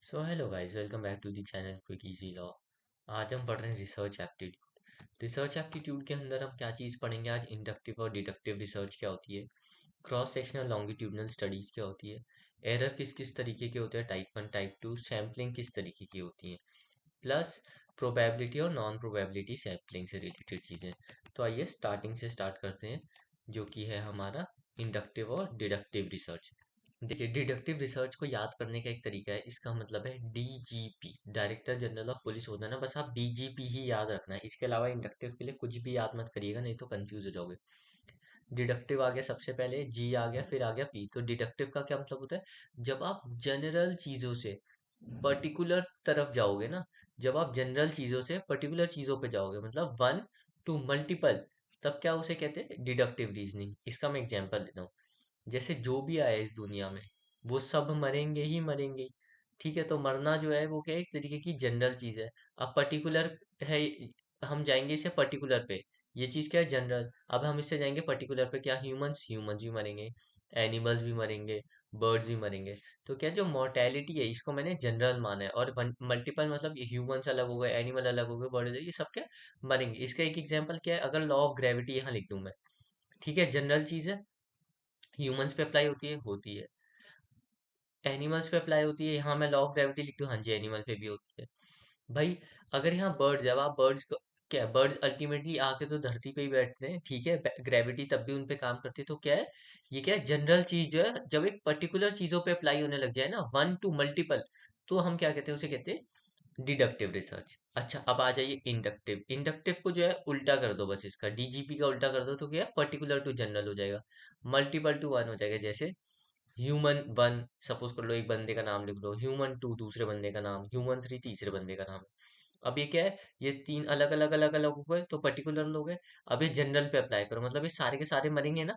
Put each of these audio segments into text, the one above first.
So hello guys, welcome back to the channel quick easy law. आज हम पढ़ रहे हैं रिसर्च एप्टीट्यूड। रिसर्च एप्टीट्यूड के अंदर हम क्या चीज़ पढ़ेंगे आज? इंडक्टिव और डिडक्टिव रिसर्च क्या होती है, क्रॉस सेक्शनल लॉन्गिट्यूडनल स्टडीज क्या होती है, एरर किस किस तरीके के होते हैं, टाइप 1 टाइप 2, सैम्पलिंग किस तरीके की होती है, प्लस प्रोबेबिलिटी और नॉन प्रोबेबिलिटी सैम्पलिंग से रिलेटेड चीज़ें। तो आइए स्टार्टिंग से स्टार्ट करते हैं, जो कि है हमारा इंडक्टिव और डिडक्टिव रिसर्च। देखिए, डिडक्टिव रिसर्च को याद करने का एक तरीका है, इसका मतलब है DGP, director general of police होता है ना, बस आप डीजीपी ही याद रखना है। इसके अलावा इंडक्टिव के लिए कुछ भी याद मत करिएगा, नहीं तो कंफ्यूज हो जाओगे। डिडक्टिव आ गया, सबसे पहले जी आ गया, फिर आ गया पी। तो डिडक्टिव का क्या मतलब होता है? जब आप जनरल चीजों से पर्टिकुलर तरफ जाओगे ना, जब आप जनरल चीजों से पर्टिकुलर चीजों पे जाओगे, मतलब वन टू मल्टीपल, तब क्या उसे कहते हैं? Deductive reasoning. इसका मैं एग्जांपल देता हूँ। जैसे जो भी आया इस दुनिया में, वो सब मरेंगे ही मरेंगे। ठीक है, तो मरना जो है वो क्या है? एक तरीके की जनरल चीज है। अब पर्टिकुलर है, हम जाएंगे इसे पर्टिकुलर पे, ये चीज क्या है? जनरल। अब हम इससे जाएंगे पर्टिकुलर पे, क्या? ह्यूमंस, ह्यूमंस भी मरेंगे, एनिमल्स भी मरेंगे, बर्ड्स भी मरेंगे। तो क्या जो मॉर्टेलिटी है, इसको मैंने जनरल माना है। और मल्टीपल मतलब ये ह्यूमंस अलग हो गए, एनिमल अलग हो गए, बर्ड, ये सब क्या मरेंगे। इसका एक एग्जांपल क्या है? अगर लॉ ऑफ ग्रेविटी यहाँ लिख दूं मैं, ठीक है, जनरल चीज है, ह्यूमंस पे अप्लाई होती है, एनिमल्स पे अप्लाई होती है। यहाँ मैं लॉ ऑफ ग्रेविटी लिख दूँ, हाँ जी, एनिमल पे भी होती है। भाई, अगर यहाँ बर्ड्स है, अब आप बर्ड्स को क्या है? बर्ड्स अल्टीमेटली आके तो धरती पे ही बैठते हैं, ठीक है, ग्रेविटी तब भी उन पे काम करती है। तो क्या है? ये क्या है? जनरल चीज जो है, जब एक पर्टिकुलर चीजों पे अप्लाई होने लग जाए ना, वन टू मल्टीपल, तो हम क्या कहते हैं? उसे कहते हैं डिडक्टिव रिसर्च। अच्छा, अब आ जाइए इंडक्टिव। इंडक्टिव को जो है उल्टा कर दो, बस इसका डीजीपी का उल्टा कर दो, तो क्या है? पर्टिकुलर टू जनरल हो जाएगा, मल्टीपल टू वन हो जाएगा। जैसे ह्यूमन वन, सपोज कर लो, एक बंदे का नाम लिख लो, ह्यूमन टू दूसरे बंदे का नाम, ह्यूमन थ्री तीसरे बंदे का नाम है। अब ये क्या है? ये तीन अलग अलग अलग अलग हो गए, तो पर्टिकुलर लोग हैं। अब ये जनरल पे अप्लाई करो, मतलब ये सारे के सारे मरेंगे ना।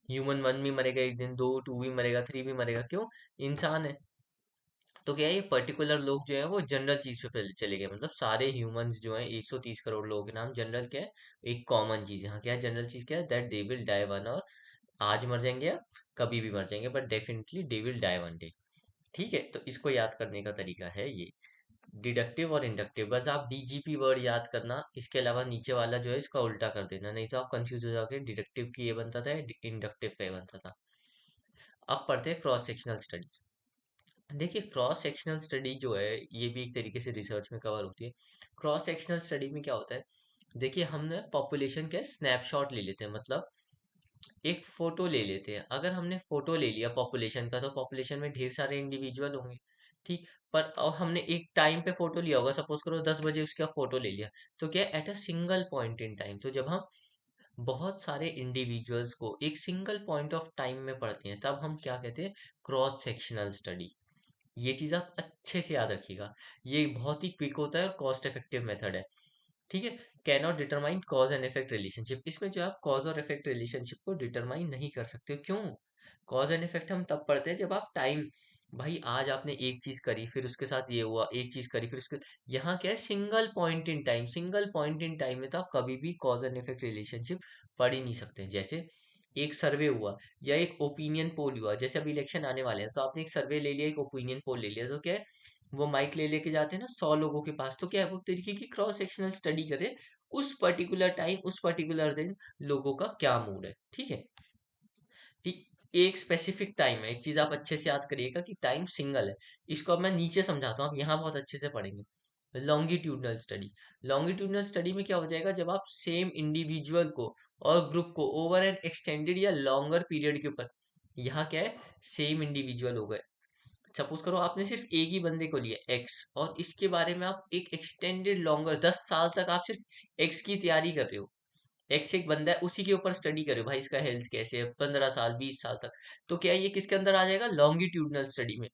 ह्यूमन वन भी मरेगा एक दिन, दो टू भी मरेगा, थ्री भी मरेगा, क्यों? इंसान है। तो क्या है? ये पर्टिकुलर लोग जो है वो जनरल चीज पे पहले चले गए, मतलब सारे ह्यूमंस जो हैं 130 करोड़ लोगों के नाम जनरल क्या है? एक कॉमन चीज है। हाँ, क्या है जनरल चीज? क्या है? That they will die one, और आज मर जाएंगे या कभी भी मर जाएंगे, but definitely they will die one day. ठीक है, तो इसको याद करने का तरीका है ये, डिडक्टिव और इंडक्टिव। बस आप डीजीपी वर्ड याद करना, इसके अलावा नीचे वाला जो है इसका उल्टा कर देना, नहीं तो आप कंफ्यूज हो जाओगे। डिडक्टिव की ये बनता था, इंडक्टिव का ये बनता था। अब पढ़ते हैं क्रॉस सेक्शनल स्टडीज। देखिए, क्रॉस सेक्शनल स्टडी जो है, ये भी एक तरीके से रिसर्च में कवर होती है। क्रॉस सेक्शनल स्टडी में क्या होता है? देखिए, हमने पॉपुलेशन के स्नैपशॉट ले लेते हैं, मतलब एक फोटो ले लेते हैं। अगर हमने फोटो ले लिया पॉपुलेशन का, तो पॉपुलेशन में ढेर सारे इंडिविजुअल होंगे, ठीक। पर अब हमने एक टाइम पे फोटो लिया होगा, सपोज करो 10 बजे उसका फोटो ले लिया, तो क्या at a single point in time. तो जब हम बहुत सारे इंडिविजुअल्स को एक सिंगल पॉइंट ऑफ टाइम में पढ़ते हैं, तब हम क्या कहते हैं? Cross sectional study. ये चीज आप अच्छे से याद रखिएगा। ये बहुत ही क्विक होता है और कॉस्ट इफेक्टिव मेथड है, ठीक है। Cannot determine cause and effect relationship, इसमें जो आप कॉज और इफेक्ट रिलेशनशिप को डिटरमाइन नहीं कर सकते हो। क्यों? कॉज एंड इफेक्ट हम तब पढ़ते हैं जब आप टाइम, भाई आज आपने एक चीज करी, फिर उसके साथ ये हुआ, एक चीज करी, फिर उसके, यहाँ क्या है? Single point in time, single point in time में तो आप कभी भी कॉज एंड इफेक्ट रिलेशनशिप पढ़ ही नहीं सकते। जैसे एक सर्वे हुआ या एक ओपिनियन पोल हुआ, जैसे अब इलेक्शन आने वाले हैं, तो आपने एक सर्वे ले लिया, एक ओपिनियन पोल ले लिया, तो क्या है? वो माइक ले लेके जाते हैं ना 100 लोगों के पास, तो क्या है? वो तरीके की क्रॉस सेक्शनल स्टडी करे, उस पर्टिकुलर टाइम, उस पर्टिकुलर दिन लोगों का क्या मूड है, ठीक है। ठीक, एक स्पेसिफिक टाइम है। एक चीज आप अच्छे से याद करिएगा कि टाइम सिंगल है। इसको अब मैं नीचे समझाता हूँ, आप यहाँ बहुत अच्छे से पढ़ेंगे। Longitudinal study. लॉन्गिट्यूडनल स्टडी में क्या हो जाएगा? जब आप सेम इंडिविजुअल को और ग्रुप को ओवर एन एक्सटेंडेड या लॉन्गर पीरियड के ऊपर, यहाँ क्या है? सेम इंडिविजुअल हो गए, सपोज करो आपने सिर्फ एक ही बंदे को लिया एक्स, और इसके बारे में आप एक एक्सटेंडेड लॉन्गर 10 साल तक आप सिर्फ एक्स की तैयारी कर रहे हो। एक्स एक बंदा है, उसी के ऊपर स्टडी करो, भाई इसका हेल्थ कैसे है, 15 साल 20 साल तक। तो क्या ये किसके अंदर आ जाएगा? लॉन्गिट्यूडनल स्टडी में।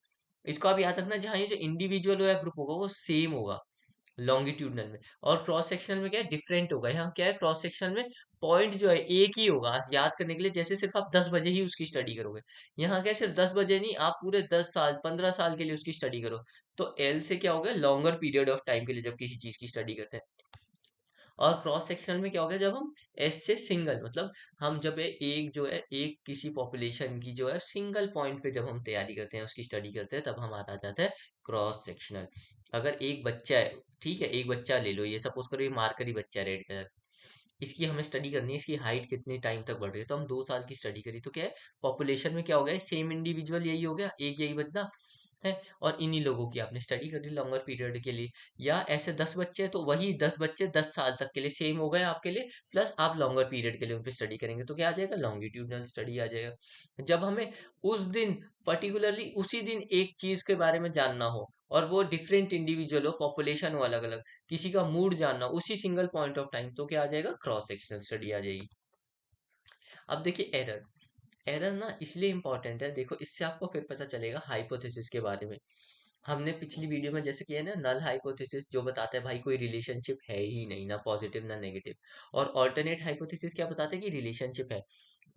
इसको आप याद रखना, जहाँ ये जो इंडिविजुअल या ग्रुप होगा वो सेम होगा लॉन्गिट्यूडनल में। और क्रॉस सेक्शनल में क्या है? डिफरेंट होगा। यहाँ क्या है? क्रॉस सेक्शन में पॉइंट जो है एक ही होगा याद करने के लिए, जैसे सिर्फ आप 10 बजे ही उसकी स्टडी करोगे। यहाँ क्या है? सिर्फ 10 बजे नहीं, आप पूरे 10 साल 15 साल के लिए उसकी स्टडी करो। तो एल से क्या हो गया? लॉन्गर पीरियड ऑफ टाइम के लिए जब किसी चीज की स्टडी करते हैं। और क्रॉस सेक्शनल में क्या हो गया, जब हम एस से सिंगल, मतलब हम जब एक जो है एक किसी पॉपुलेशन की जो है सिंगल पॉइंट पे जब हम तैयारी करते हैं, उसकी स्टडी करते हैं, तब हमारा आ जाता है क्रॉस सेक्शनल। अगर एक बच्चा है, ठीक है, एक बच्चा ले लो, ये सपोज करो ये मार्कर ही बच्चा है रेड कलर, इसकी हमें स्टडी करनी है, इसकी हाइट कितने टाइम तक बढ़ रही है, तो हम 2 साल की स्टडी करी, तो क्या है पॉपुलेशन में क्या हो गया, सेम इंडिविजुअल यही हो गया, एक यही बंदा है, और इन्हीं लोगों की आपने स्टडी करी लॉन्गर पीरियड के लिए। या ऐसे 10 बच्चे हैं, तो वही 10 बच्चे 10 साल तक के लिए सेम हो गए आपके लिए, प्लस आप लॉन्गर पीरियड के लिए उन पर स्टडी करेंगे, तो क्या आ जाएगा, लॉन्गिट्यूडनल स्टडी आ जाएगा। जब हमें उस दिन पर्टिकुलरली उसी दिन एक चीज के बारे में जानना हो, और वो डिफरेंट इंडिविजुअल हो, पॉपुलेशन हो अलग अलग, किसी का मूड जानना उसी सिंगल पॉइंट ऑफ टाइम, तो क्या आ जाएगा, क्रॉस सेक्शनल स्टडी आ जाएगी। अब देखिए एरर, एरर ना इसलिए इंपॉर्टेंट है, देखो इससे आपको फिर पता चलेगा हाइपोथेसिस के बारे में। हमने पिछली वीडियो में जैसे किया है ना, नल हाइपोथेसिस जो बताता है भाई कोई रिलेशनशिप है ही नहीं, ना पॉजिटिव ना नेगेटिव, और ऑल्टरनेट हाइपोथेसिस क्या बताते हैं कि रिलेशनशिप है।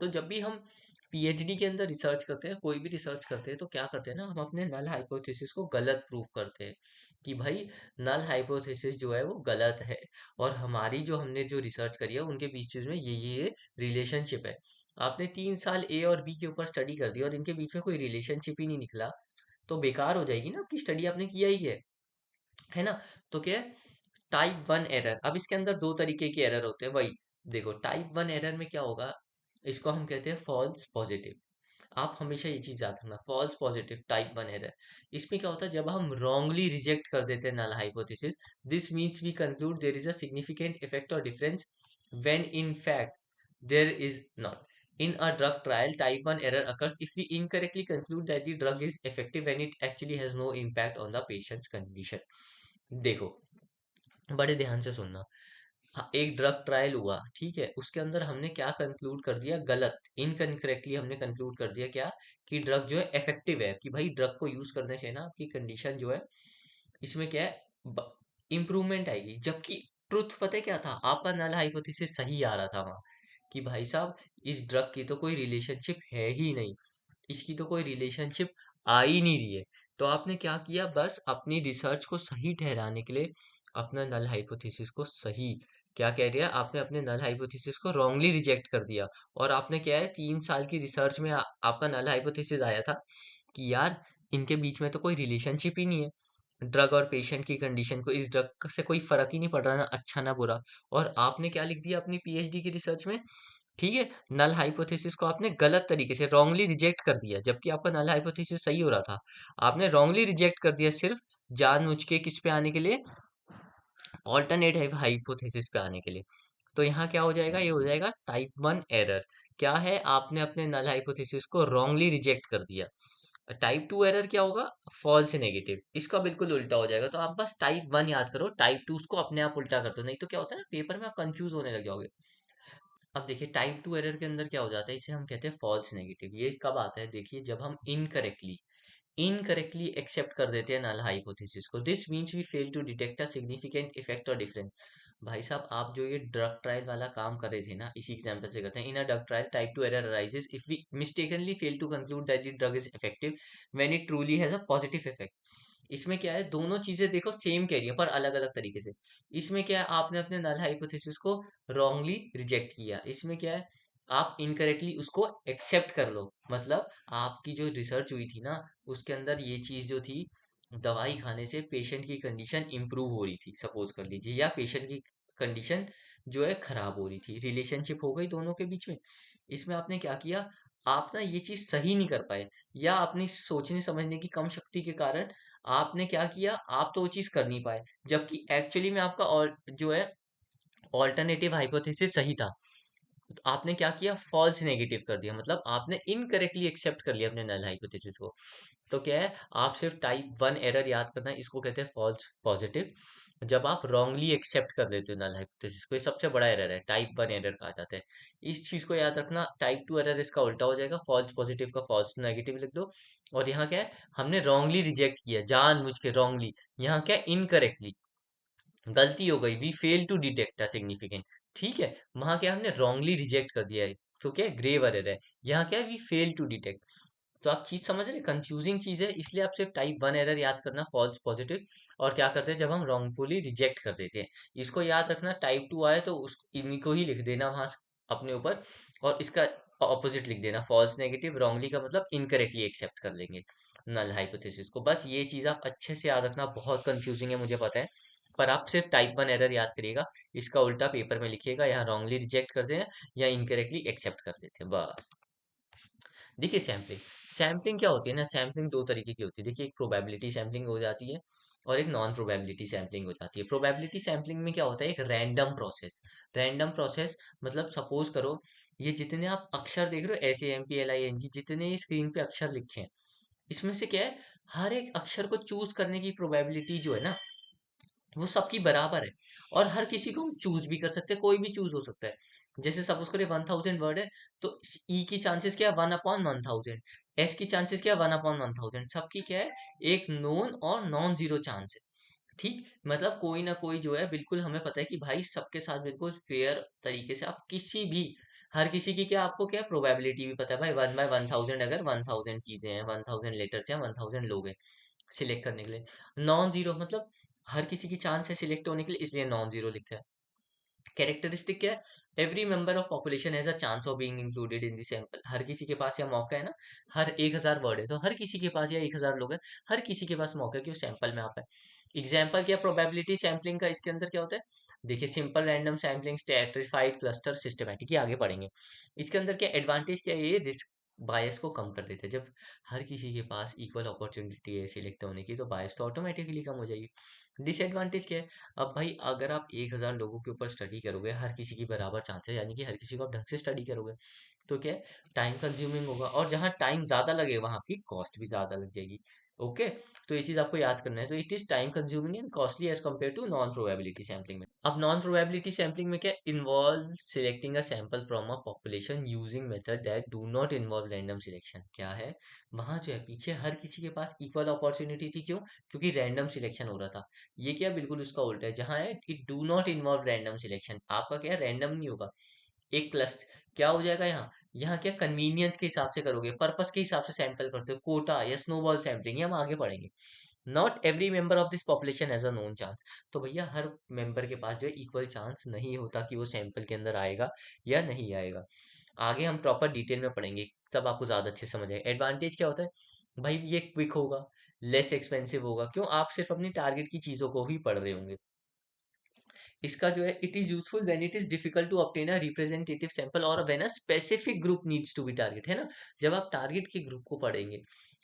तो जब भी हम पीएचडी के अंदर रिसर्च करते हैं, कोई भी रिसर्च करते हैं, तो क्या करते हैं ना, हम अपने नल हाइपोथेसिस को गलत प्रूफ करते हैं कि भाई नल हाइपोथेसिस जो है वो गलत है, और हमारी जो हमने जो रिसर्च करी है उनके बीच में ये रिलेशनशिप है। आपने 3 साल ए और बी के ऊपर स्टडी कर दी और इनके बीच में कोई रिलेशनशिप ही नहीं निकला, तो बेकार हो जाएगी ना आपकी स्टडी, आपने किया ही है ना। तो क्या है, टाइप वन एरर, अब इसके अंदर दो तरीके के एरर होते हैं वही। देखो टाइप वन एरर में क्या होगा, इसको हम कहते हैं फॉल्स पॉजिटिव। आप हमेशा ये चीज याद रखना, false positive type one error. इसमें क्या होता है, जब हम रॉन्गली रिजेक्ट कर देते हैं null hypothesis, this means we conclude there is a significant effect और difference when in fact there is not. In a drug trial, type 1 error occurs if we incorrectly conclude that the drug is effective when it actually has no impact on the patient's condition. देखो बड़े ध्यान से सुनना। हाँ, एक drug trial हुआ, ठीक है, उसके अंदर हमने क्या कंक्लूड कर दिया, गलत, इनकरेक्टली हमने कंक्लूड कर दिया क्या, कि ड्रग जो है इफेक्टिव है, कि भाई ड्रग को यूज करने से ना आपकी कंडीशन जो है, इसमें क्या है, इंप्रूवमेंट आएगी। जबकि ट्रुथ पता है क्या था, आपका नल हाइपोथेसिस सही आ रहा था वहां, कि भाई साहब इस ड्रग की तो कोई रिलेशनशिप है ही नहीं, इसकी तो कोई रिलेशनशिप आ ही नहीं रही है। तो आपने क्या किया, बस अपनी रिसर्च को सही ठहराने के लिए अपना नल हाइपोथेसिस को सही, क्या कह रहा है, आपने अपने नल हाइपोथेसिस को रॉन्गली रिजेक्ट कर दिया। और आपने क्या है, 3 साल की रिसर्च में आपका नल हाइपोथेसिस आया था कि यार इनके बीच में तो कोई रिलेशनशिप ही नहीं है, ड्रग और पेशेंट की कंडीशन को, इस ड्रग से कोई फर्क ही नहीं पड़ रहा, ना अच्छा ना बुरा। और आपने क्या लिख दिया अपनी पीएचडी की रिसर्च में, ठीक है, नल हाइपोथेसिस को आपने गलत तरीके से रॉन्गली रिजेक्ट कर दिया, जबकि आपका नल हाइपोथेसिस सही हो रहा था, आपने रॉन्गली रिजेक्ट कर दिया सिर्फ जानबूझ के, किस पे आने के लिए, ऑल्टरनेट हाइपोथेसिस पे आने के लिए। तो यहाँ क्या हो जाएगा, ये हो जाएगा टाइप वन एरर। क्या है, आपने अपने नल हाइपोथेसिस को रॉन्गली रिजेक्ट कर दिया। टाइप टू एरर क्या होगा, फॉल्स नेगेटिव, इसका बिल्कुल उल्टा हो जाएगा। तो आप बस टाइप वन याद करो, टाइप टू उसको अपने आप उल्टा कर दो, नहीं तो क्या होता है ना, पेपर में आप कंफ्यूज होने लग जाओगे। अब देखिए टाइप टू एरर के अंदर क्या हो जाता है, इसे हम कहते हैं फॉल्स नेगेटिव। ये कब आता है, देखिए जब हम इनकरेक्टली एक्सेप्ट कर देते हैं नल हाइपोथेसिस को, this means we fail to detect a significant effect और डिफरेंस। भाई साहब आप जो ये ड्रग ट्रायल वाला काम कर रहे थे ना, इसी एग्जांपल से करते हैं, in a drug trial type two error arises if we mistakenly fail to conclude that the drug is effective when it truly has a positive effect. इसमें क्या है, दोनों चीजें देखो सेम कह रही है पर अलग अलग तरीके से। इसमें क्या है, आपने अपने नल हाइपोथेसिस को रॉन्गली रिजेक्ट किया, इसमें क्या है, आप इनकरेक्टली उसको एक्सेप्ट कर लो। मतलब आपकी जो रिसर्च हुई थी ना, उसके अंदर ये चीज जो थी, दवाई खाने से पेशेंट की कंडीशन इंप्रूव हो रही थी सपोज कर लीजिए, या पेशेंट की कंडीशन जो है खराब हो रही थी, रिलेशनशिप हो गई दोनों के बीच में। इसमें आपने क्या किया, आप ना ये चीज सही नहीं कर पाए, या अपनी सोचने समझने की कम शक्ति के कारण आपने क्या किया, आप तो वो चीज कर नहीं पाए, जबकि एक्चुअली में आपका और जो है ऑल्टरनेटिव हाइपोथेसिस सही था। तो आपने क्या किया, फॉल्स नेगेटिव कर दिया, मतलब आपने इनकरेक्टली एक्सेप्ट कर लिया अपने नल हाइपोथेसिस को। तो क्या है, आप सिर्फ टाइप वन एरर याद करना है, इसको कहते हैं फॉल्स पॉजिटिव। जब आप रॉन्गली एक्सेप्ट कर लेते हो नल हाइपोथेसिस को, ये सबसे बड़ा एरर है, टाइप वन एरर कहा जाता है। इस चीज को याद रखना, टाइप टू एरर इसका उल्टा हो जाएगा, फॉल्स पॉजिटिव का फॉल्स नेगेटिव लिख दो। और यहाँ क्या है, हमने रॉन्गली रिजेक्ट किया, जान मुझ के रॉन्गली, यहाँ क्या इनकरेक्टली, गलती हो गई, we fail to detect a significant, ठीक है, वहां क्या हमने रॉन्गली रिजेक्ट कर दिया है, तो क्या ग्रेव एरर है। यहाँ क्या है, वी फेल टू डिटेक्ट। तो आप चीज समझ रहे, कंफ्यूजिंग चीज है, इसलिए आप सिर्फ टाइप वन एरर याद करना, फॉल्स पॉजिटिव, और क्या करते हैं जब हम रॉन्गफुली रिजेक्ट कर देते हैं, इसको याद रखना। टाइप टू आए तो उस इन्हीं को ही लिख देना वहां अपने ऊपर, और इसका ऑपोजिट लिख देना, फॉल्स नेगेटिव, रॉन्गली का मतलब इनकरेक्टली एक्सेप्ट कर लेंगे नल हाइपोथेसिस को। बस ये चीज आप अच्छे से याद रखना, बहुत कंफ्यूजिंग है मुझे पता है, पर आप सिर्फ टाइप वन एरर याद करिएगा, इसका उल्टा पेपर में लिखिएगा, यहाँ रॉन्गली रिजेक्ट करते हैं या इनकरेक्टली एक्सेप्ट कर देते हैं, बस। देखिए सैम्पलिंग, सैम्पलिंग क्या होती है ना, सैम्पलिंग दो तरीके की होती है। देखिए एक प्रोबेबिलिटी सैम्पलिंग हो जाती है और एक नॉन प्रोबेबिलिटी सैम्पलिंग हो जाती है। प्रोबेबिलिटी सैम्पलिंग में क्या होता है, एक रैंडम प्रोसेस। रैंडम प्रोसेस मतलब सपोज करो ये जितने आप अक्षर देख रहे हो, SAMPLING, जितने स्क्रीन पे अक्षर लिखे हैं, इसमें से क्या है, हर एक अक्षर को चूज करने की प्रोबेबिलिटी जो है ना, वो सबकी बराबर है। और हर किसी को हम चूज भी कर सकते हैं, कोई भी चूज हो सकता है। जैसे सपोज करिए 1000 वर्ड है, तो ई की चांसेस क्या है, 1/1000। एस की चांसेस क्या है, 1/1000। सबकी क्या है, एक नोन और नॉन जीरो चांस है। ठीक, मतलब कोई ना कोई जो है, बिल्कुल हमें पता है कि भाई सबके साथ बिल्कुल फेयर तरीके से आप किसी भी, हर किसी की क्या, आपको क्या प्रोबेबिलिटी भी पता है भाई, 1/1000, अगर 1000 चीजें हैं, 1000 लेटर्स हैं, 1000 लोग हैं सिलेक्ट करने के लिए। नॉन जीरो मतलब हर किसी की चांस है सिलेक्ट होने के लिए, इसलिए नॉन जीरो लिखा है। कैरेक्टरिस्टिक क्या है, every member of population has a chance of being included in the sample. हर किसी के पास या मौका है ना, हर 1000 वर्ड है तो हर किसी के पास, या 1000 लोग हैं, हर किसी के पास मौका है कि वो सैंपल में आ पाए। एग्जाम्पल क्या, प्रोबेबिलिटी सैम्पलिंग का इसके अंदर क्या होता है, देखिए simple random sampling, stratified, cluster, systematic, ये आगे पढ़ेंगे। इसके अंदर क्या एडवांटेज क्या है, ये रिस्क बायस को कम कर देते हैं। जब हर किसी के पास इक्वल अपॉर्चुनिटी है सिलेक्ट होने की, तो बायस तो ऑटोमेटिकली कम हो जाएगी। डिसएडवांटेज क्या है, अब भाई अगर आप 1000 लोगों के ऊपर स्टडी करोगे, हर किसी की बराबर चांस है, यानी कि हर किसी को आप ढंग से स्टडी करोगे, तो क्या है, टाइम कंज्यूमिंग होगा, और जहाँ टाइम ज्यादा लगेगा वहां आपकी कॉस्ट भी ज्यादा लग जाएगी। ओके, तो ये चीज आपको याद करना है, तो it is time consuming and costly as compared to non probability sampling में। अब नॉन प्रोबेबिलिटी सैम्पलिंग में क्या involve selecting a sample from a population using method that do not involve random selection. क्या है, वहां जो है पीछे हर किसी के पास इक्वल अपॉर्चुनिटी थी, क्यों, क्योंकि रैंडम सिलेक्शन हो रहा था। ये क्या बिल्कुल उसका उल्टा है, जहाँ है it do not involve random selection, आपका क्या रैंडम नहीं होगा। एक क्लस्ट क्या हो जाएगा यहाँ, यहाँ क्या कन्वीनियंस के हिसाब से करोगे, पर्पस के हिसाब से सैंपल करते हो, कोटा या स्नोबॉल सैंपलिंग, ये हम आगे पढ़ेंगे। Not every member of this population has a known chance. तो भैया हर मेंबर के पास जो है इक्वल चांस नहीं होता कि वो सैंपल के अंदर आएगा या नहीं आएगा। आगे हम प्रॉपर डिटेल में पढ़ेंगे, तब आपको ज्यादा अच्छे से समझ आएगा। एडवांटेज क्या होता है भाई, ये क्विक होगा, लेस एक्सपेंसिव होगा, क्यों, आप सिर्फ अपनी टारगेट की चीजों को ही पढ़ रहे होंगे। इसका जो है, it is useful when it is difficult to obtain a representative sample और when a specific group needs to be target, है ना। जब आप टारगेट के ग्रुप को पढ़ेंगे,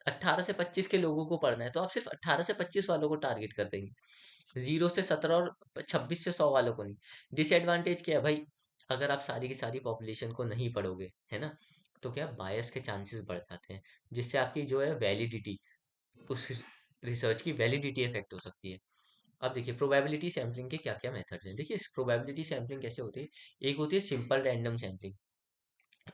18 से 25 के लोगों को पढ़ना है, तो आप सिर्फ 18 से 25 वालों को टारगेट कर देंगे, 0 से 17 और 26 से 100 वालों को नहीं। डिसएडवांटेज क्या है भाई, अगर आप सारी की सारी पॉपुलेशन को नहीं पढ़ोगे, है ना, तो क्या बायस के चांसेस बढ़ जाते हैं, जिससे आपकी जो है वैलिडिटी, उस रिसर्च की वैलिडिटी इफेक्ट हो सकती है। अब देखिए प्रोबेबिलिटी सैम्पलिंग के क्या क्या मेथड्स हैं। देखिए प्रोबेबिलिटी सैम्पलिंग कैसे होती है, एक होती है सिंपल रैंडम सैम्पलिंग।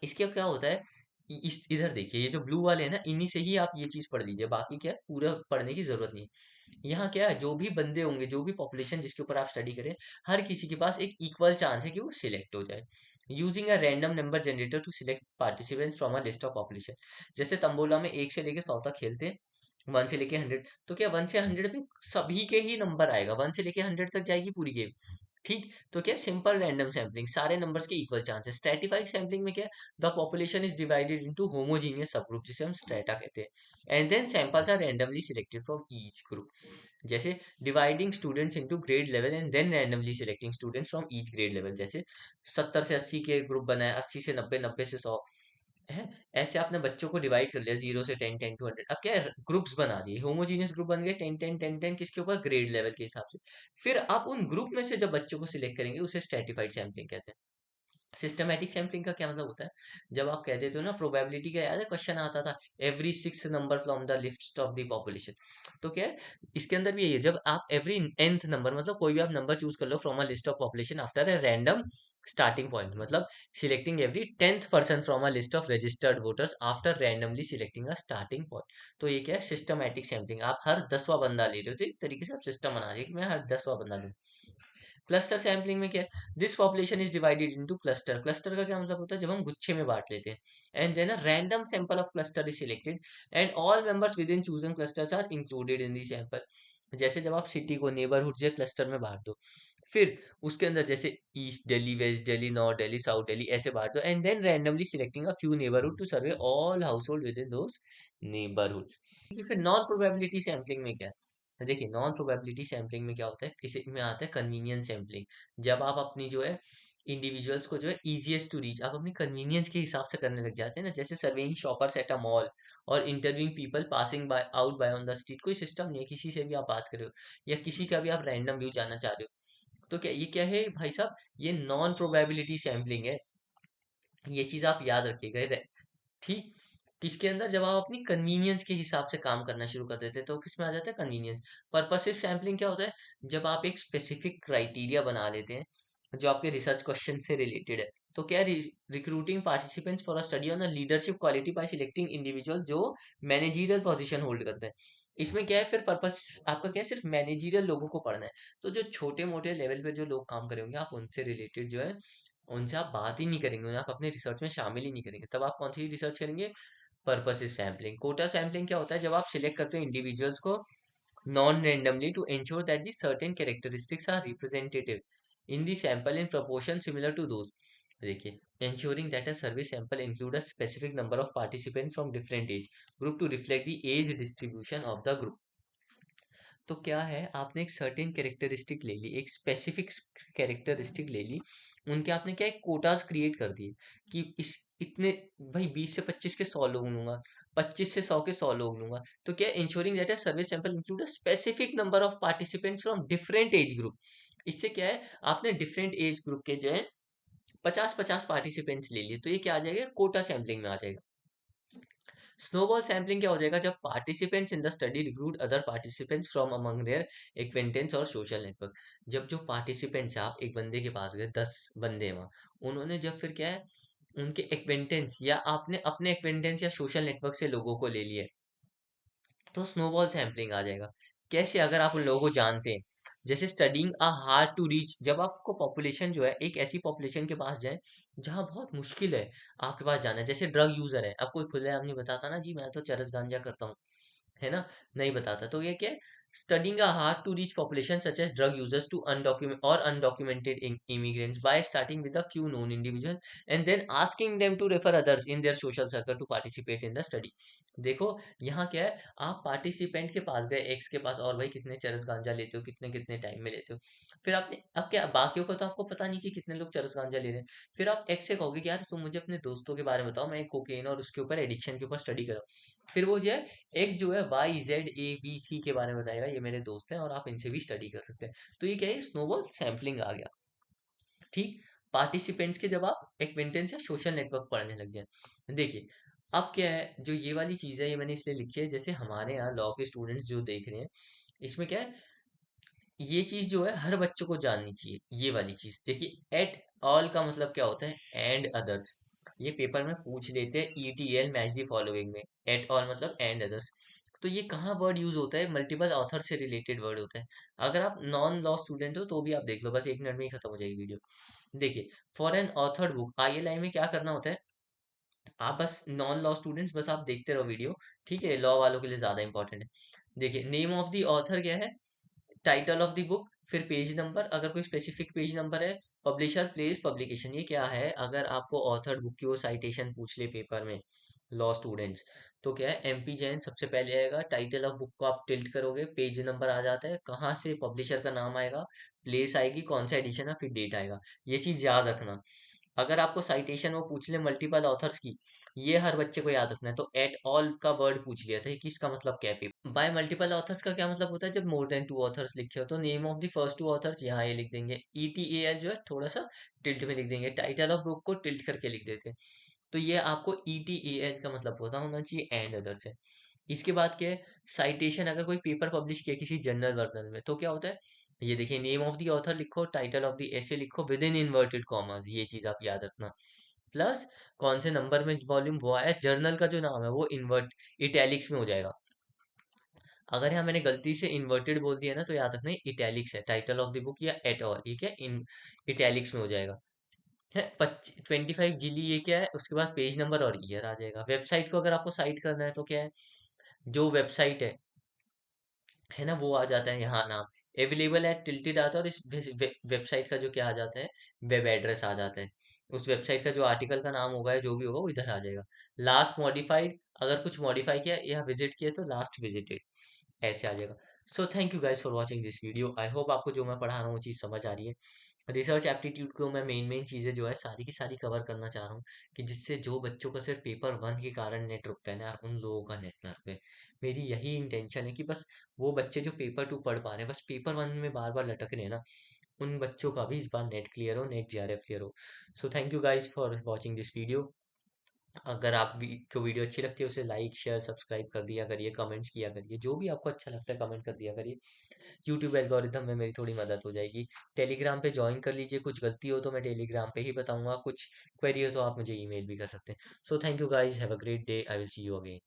इसके क्या होता है, इस इधर देखिए, ये जो ब्लू वाले हैं ना, इन्हीं से ही आप ये चीज पढ़ लीजिए, बाकी क्या है पूरा पढ़ने की जरूरत नहीं है। यहाँ क्या है, जो भी बंदे होंगे, जो भी पॉपुलेशन जिसके ऊपर आप स्टडी करें, हर किसी के पास एक इक्वल चांस है कि वो सिलेक्ट हो जाए। Using a random number generator to select participants from a list of population. जैसे तंबोला में 1 से लेके 100 तक खेलते हैं, 1 से लेके 100, तो क्या 1 से 100 पे सभी के ही नंबर आएगा, 1 से लेके 100 तक जाएगी पूरी गेम। ठीक, तो क्या सिंपल रैंडम सैम्पलिंग, सारे नंबर्स के इक्वल चांसेस। स्ट्रेटिफाइड सैम्पलिंग में क्या, the population is divided into homogeneous sub group, जिसे हम स्ट्रेटा कहते हैं, and then samples are randomly selected from each group. जैसे dividing students into grade level and then randomly selecting students from each grade level. जैसे 70 से 80 के group बनाए, 80 से 90, 90 से 100, है। ऐसे आपने बच्चों को डिवाइड कर लिया, 0 से 10, 10 to 100, अब क्या है, ग्रुप्स बना दिए, होमोजीनियस ग्रुप बन गए, 10, 10, 10, 10, किसके ऊपर, ग्रेड लेवल के हिसाब से। फिर आप उन ग्रुप में से जब बच्चों को सिलेक्ट करेंगे, उसे स्ट्रेटिफाइड सैम्पलिंग कहते हैं। सिस्टमैटिक सैम्पलिंग का क्या मतलब होता है, जब आप कह देते हो ना प्रोबेबिलिटी का, याद है क्वेश्चन आता था, every 6 number from the list of the population. तो क्या है, इसके अंदर भी यही है, जब आप एवरी nth नंबर, मतलब कोई भी आप नंबर चूज कर लो from a list of population after a random starting point, मतलब selecting every 10th person from a list of registered voters after randomly selecting a starting point. तो ये क्या है, सिस्टमैटिक सैम्पलिंग, आप हर 10वां बंदा ले रहे हो, तो एक तरीके से आप सिस्टम बना रहे हो कि मैं हर 10वां बंदा लूँ। क्लस्टर सैम्पलिंग में क्या है, this population is divided into cluster. Cluster का क्या मतलब होता है, जब हम गुच्छे में बांट लेते हैं, and then a random sample of cluster is selected and all members within chosen clusters are included in the sample. जैसे जब आप सिटी को नेबरहुड से क्लस्टर में बांट दो, फिर उसके अंदर जैसे east Delhi, west Delhi, north Delhi, south Delhi ऐसे बांट दो, and then randomly selecting a few neighbourhood to survey all household within those neighbourhoods. फिर नॉन प्रोबेबिलिटी सैंपलिंग में क्या है, तो देखिए नॉन प्रोबेबिलिटी सैंपलिंग में क्या होता है, इसे में आता है कन्वीनियंस सैंपलिंग। जब आप अपनी जो है इंडिविजुअल्स को जो है इजीएस्ट टू रीच आप अपनी कन्वीनियंस के हिसाब से करने लग जाते हैं ना, जैसे surveying shoppers at a mall और interviewing people passing by out by on the street. कोई सिस्टम नहीं है, किसी से भी आप बात कर रहे हो या किसी का भी आप रैंडम व्यू जानना चाह रहे हो, तो क्या ये क्या है भाई साहब, ये नॉन प्रोबेबिलिटी सैंपलिंग है। ये चीज आप याद रखिएगा। ठीक, किसके अंदर, जब आप अपनी कन्वीनियंस के हिसाब से काम करना शुरू कर देते हैं तो किसमें आ जाता है, कन्वीनियंस। पर्पसिव सैम्पलिंग क्या होता है, जब आप एक स्पेसिफिक क्राइटेरिया बना लेते हैं जो आपके रिसर्च क्वेश्चन से रिलेटेड है। तो क्या, recruiting participants for a study on the leadership quality bye selecting individual जो मैनेजरियल पोजीशन होल्ड करते हैं। इसमें क्या है, फिर पर्पस आपका क्या है, सिर्फ मैनेजरियल लोगों को पढ़ना है। तो जो छोटे मोटे लेवल पे जो लोग काम करेंगे आप उनसे रिलेटेड जो है उनसे आप बात ही नहीं करेंगे, उन्हें आप अपने रिसर्च में शामिल ही नहीं करेंगे। तब आप कौन सी रिसर्च करेंगे, purpose is sampling. Quota sampling क्या होता है, जब आप सिलेक्ट करते हो इंडिविजुअल्स को non randomly to ensure that the certain characteristics are representative in the sample in proportion similar to those। देखिए, ensuring that a survey sample include a specific number of participants from different age group to reflect the age distribution of the group। तो क्या है, आपने एक certain characteristic ले ली, एक specific characteristic ले ली, उनके आपने क्या, एक कोटास क्रिएट कर दिए कि इस इतने, भाई 20 से 25 के 100 लोग लूंगा, 25 से 100 के 100 लोग लूंगा। तो क्या, ensuring that a survey sample include a specific number of participants from different age group. इससे क्या है, आपने डिफरेंट एज ग्रुप के जो है 50-50 पार्टिसिपेंट्स ले लिए, तो ये क्या आ जाएगा, कोटा सैंपलिंग में आ जाएगा। स्नोबॉल सैम्पलिंग क्या हो जाएगा, जब participants in the study recruit other participants from among their acquaintance और सोशल नेटवर्क। जब जो पार्टिसिपेंट्स, आप एक बंदे के पास गए, 10 बंदे हैं वहाँ, उन्होंने जब फिर क्या है, उनके एक्वेंटेंस या आपने अपने एक्वेंटेंस या सोशल नेटवर्क से लोगों को ले लिया, तो स्नोबॉल सैम्पलिंग आ जाएगा। कैसे, अगर आप उन लोगों को जानते हैं, जैसे studying a hard to reach, जब आपको पॉपुलेशन जो है एक ऐसी पॉपुलेशन के पास जाए जहां बहुत मुश्किल है आपके पास जाना है, जैसे ड्रग यूजर है, आपको खुलेआम नहीं बताता ना जी मैं तो चरस गांजा करता हूँ, है ना, नहीं बताता, तो ये क्या है, studying a hard to reach population such as drug users to undocumented immigrants by starting with a few known individual and then asking them to refer others in their social circle to participate in the study. देखो, यहाँ क्या है, आप participant के पास गए, x के पास, और भाई कितने चरस गांजा लेते हो, कितने कितने टाइम में लेते हो, फिर आपने, अब क्या, बाकियों को तो आपको पता नहीं कि कितने लोग चरस गांजा ले रहे हैं, फिर आप एक्स से कहोगे कि यार तुम मुझे अपने दोस्तों के बारे में बताओ, मैं कोकेन और उसके ऊपर एडिक्शन के ऊपर स्टडी कर रहा हूँ। फिर वो जो है एक्स जो है Y Z A B C के बारे में बताएगा, ये मेरे दोस्त हैं और आप इनसे भी स्टडी कर सकते हैं। तो ये क्या है, स्नोबॉल सैम्पलिंग आ गया। ठीक, पार्टिसिपेंट्स के जब आप एक्वेंटेंस या सोशल नेटवर्क पढ़ने लग जाए। देखिए, अब क्या है, जो ये वाली चीज़ है ये मैंने इसलिए लिखी है, जैसे हमारे यहाँ लॉ के स्टूडेंट्स जो देख रहे हैं, इसमें क्या है, ये चीज़ जो है हर बच्चों को जाननी चाहिए। ये वाली चीज़ देखिए, एट ऑल का मतलब क्या होता है, एंड अदर्स। ये पेपर में पूछ लेते हैं, ETL मैच द फॉलोइंग में, एट ऑल मतलब एंड अदर्स। तो ये कहाँ वर्ड यूज होता है, मल्टीपल ऑथर से रिलेटेड वर्ड होता है। अगर आप नॉन लॉ स्टूडेंट हो तो भी आप देख लो, बस 1 मिनट में ही खत्म हो जाएगी वीडियो। देखिए, for an authored book ILI में क्या करना होता है, आप बस नॉन लॉ स्टूडेंट्स बस आप देखते रहो वीडियो, ठीक है, लॉ वालों के लिए ज्यादा इंपॉर्टेंट है। देखिए, नेम ऑफ द ऑथर क्या है, टाइटल ऑफ द बुक, फिर पेज नंबर, अगर कोई स्पेसिफिक पेज नंबर है, पब्लिशर, प्लेस, पब्लिकेशन। ये क्या है, अगर आपको ऑथर बुक की वो साइटेशन पूछ ले पेपर में, लॉ स्टूडेंट्स, तो क्या है, MP जैन सबसे पहले आएगा, टाइटल ऑफ बुक को आप टिल्ट करोगे, पेज नंबर आ जाता है, कहाँ से पब्लिशर का नाम आएगा, प्लेस आएगी, कौन सा एडिशन है, फिर डेट आएगा। ये चीज याद रखना। अगर आपको साइटेशन वो पूछ ले मल्टीपल ऑथर्स की, ये हर बच्चे को याद रखना है। तो एट ऑल का वर्ड पूछ लिया था, कि इसका मतलब क्या है, बाय मल्टीपल ऑथर्स का क्या मतलब होता है, जब मोर देन 2 ऑथर्स लिखे हो, तो name of the first 2 authors यहाँ ये लिख देंगे, ETAL जो है थोड़ा सा टिल्ट में लिख देंगे, टाइटल ऑफ बुक को टिल्ट करके लिख देते हैं। तो ये आपको ETAL का मतलब पता होना चाहिए, एंड अदर्स है। इसके बाद क्या है, साइटेशन, अगर कोई पेपर पब्लिश किया किसी जर्नल वर्नल में, तो क्या होता है, ये देखिए, नेम ऑफ द ऑथर लिखो, टाइटल ऑफ द ऐसे लिखो विद इन इन्वर्टेड कॉमर्स, ये चीज आप याद रखना। प्लस कौन से नंबर में वॉल्यूम वो आया, जर्नल का जो नाम है वो इन्वर्ट इटैलिक्स में हो जाएगा। अगर यहाँ मैंने गलती से इन्वर्टेड बोल दिया ना तो याद रखना इटैलिक्स है, टाइटल ऑफ द बुक या एट ऑल, ये क्या इन इटैलिक्स में हो जाएगा। है 25 जीली, ये क्या है, उसके बाद पेज नंबर और ईयर आ जाएगा। वेबसाइट को अगर आपको साइट करना है तो क्या है, जो वेबसाइट है ना, वो आ जाता है यहाँ नाम, अवेलेबल एट टिल्टेड आता है, और इस वेबसाइट का जो क्या आ जाता है, वेब एड्रेस आ जाता है। उस वेबसाइट का जो आर्टिकल का नाम होगा या जो भी होगा वो इधर आ जाएगा। लास्ट मॉडिफाइड, अगर कुछ मॉडिफाई किया या विजिट किया तो लास्ट विजिटेड, ऐसे आ जाएगा। So thank you guys for watching this video. I hope आपको जो मैं पढ़ा रहा हूँ वो चीज़ समझ आ रही है। रिसर्च एप्टीट्यूड को मैं मेन मेन चीज़ें जो है सारी की सारी कवर करना चाह रहा हूँ, कि जिससे जो बच्चों का सिर्फ पेपर वन के कारण नेट रुकता है ना यार, उन लोगों का नेट ना रुके। मेरी यही इंटेंशन है कि बस वो बच्चे जो पेपर टू पढ़ पा रहे हैं, बस पेपर वन में बार बार लटक रहे हैं ना, उन बच्चों का भी इस बार नेट क्लियर हो, नेट जेआरएफ क्लियर हो। So thank you guys for watching this video. अगर आप को वीडियो अच्छी लगती है उसे लाइक शेयर सब्सक्राइब कर दिया करिए, कमेंट्स किया करिए, जो भी आपको अच्छा लगता है कमेंट कर दिया करिए। यूट्यूब एल्गोरिथम में मेरी थोड़ी मदद हो जाएगी। टेलीग्राम पे ज्वाइन कर लीजिए, कुछ गलती हो तो मैं टेलीग्राम पे ही बताऊंगा, कुछ क्वेरी हो तो आप मुझे ईमेल भी कर सकते हैं। So thank you guys, have a great day, I will see you again.